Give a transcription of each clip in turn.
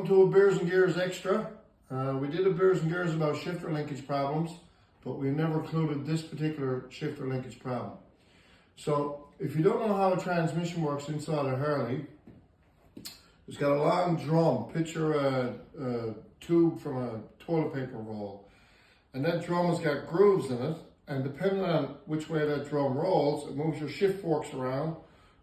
welcome to a Beers and Gears Extra. We did a Beers and Gears about shifter linkage problems, but we never included this particular shifter linkage problem. So if you don't know how a transmission works inside a Harley, it's got a long drum. Picture a tube from a toilet paper roll, and that drum has got grooves in it, and depending on which way that drum rolls, it moves your shift forks around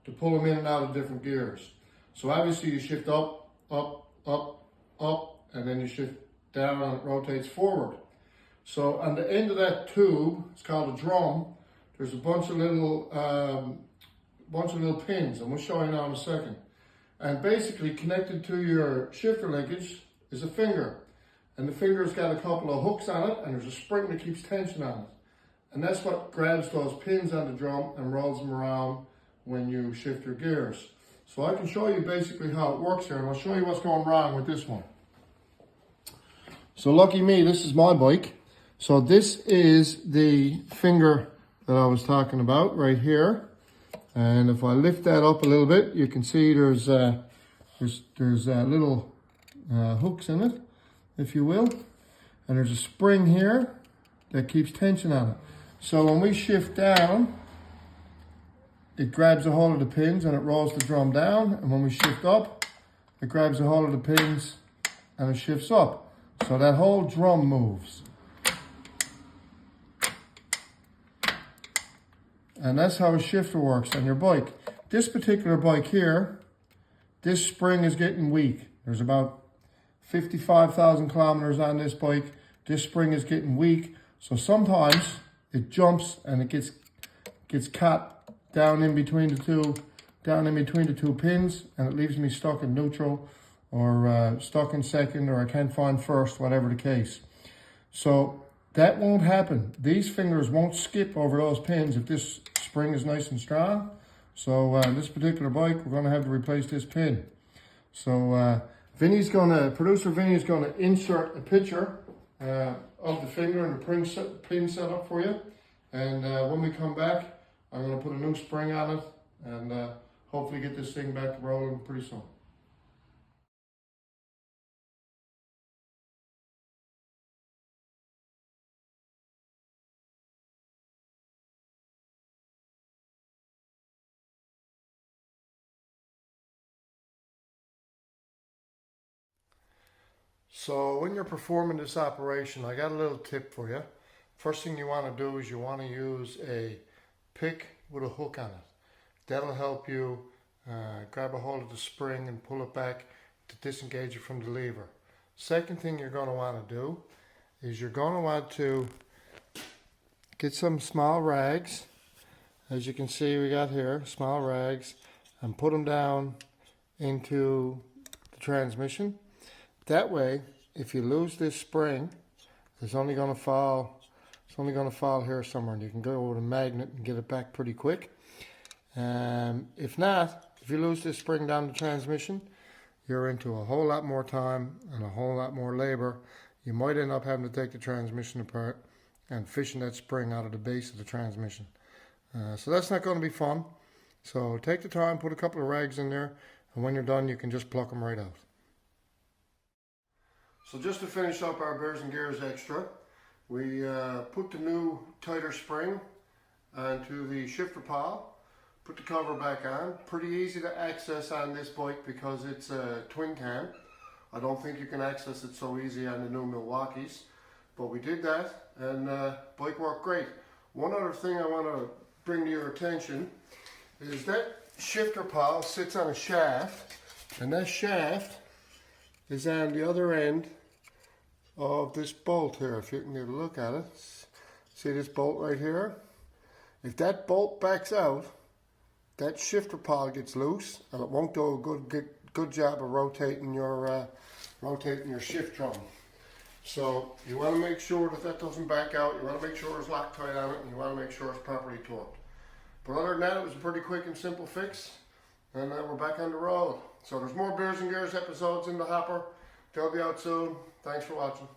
to pull them in and out of different gears. So obviously you shift up, up, up, up, and then you shift down and it rotates forward. So on the end of that tube, it's called a drum, there's a bunch of little pins, and we'll show you now in a second. And basically connected to your shifter linkage is a finger. And the finger's got a couple of hooks on it, and there's a spring that keeps tension on it. And that's what grabs those pins on the drum and rolls them around when you shift your gears. So I can show you basically how it works here, and I'll show you what's going wrong with this one. So lucky me, this is my bike. So this is the finger that I was talking about right here. And if I lift that up a little bit, you can see there's little hooks in it, if you will. And there's a spring here that keeps tension on it. So when we shift down, it grabs a hold of the pins and it rolls the drum down. And when we shift up, it grabs a hold of the pins and it shifts up. So that whole drum moves. And that's how a shifter works on your bike. This particular bike here, this spring is getting weak. There's about 55,000 kilometers on this bike. This spring is getting weak. So sometimes it jumps and it gets caught down in between the two pins, and it leaves me stuck in neutral or stuck in second, or I can't find first, whatever the case. So that won't happen. These fingers won't skip over those pins if this spring is nice and strong. So this particular bike, we're going to have to replace this pin. So producer Vinny's going to insert a picture of the finger and the pin setup for you. And when we come back, I'm going to put a new spring on it and hopefully get this thing back rolling pretty soon. So when you're performing this operation, I got a little tip for you. First thing you want to do is you want to use a pick with a hook on it. That'll help you grab a hold of the spring and pull it back to disengage it from the lever. Second thing you're going to want to do is you're going to want to get some small rags. As you can see, we got here small rags, and put them down into the transmission. That way, if you lose this spring, it's only going to fall here somewhere, and you can go with a magnet and get it back pretty quick. If not, if you lose this spring down the transmission, you're into a whole lot more time and a whole lot more labor. You might end up having to take the transmission apart and fishing that spring out of the base of the transmission. So that's not going to be fun. So take the time, put a couple of rags in there, and when you're done, you can just pluck them right out. So just to finish up our Beers and Gears Extra, we put the new tighter spring onto the shifter Pawl, put the cover back on. Pretty easy to access on this bike because it's a twin cam. I don't think you can access it so easy on the new Milwaukees, but we did that, and bike worked great. One other thing I want to bring to your attention is that shifter Pawl sits on a shaft, and that shaft is on the other end of this bolt here. If you can get a look at it, see this bolt right here? If that bolt backs out, that shifter Pawl gets loose, and it won't do a good job of rotating your shift drum. So you want to make sure that doesn't back out. You want to make sure it's Loctite on it, and you want to make sure it's properly torqued. But other than that, it was a pretty quick and simple fix, and we're back on the road. So there's more Beers and Gears episodes in the hopper. They'll be out soon. Thanks for watching.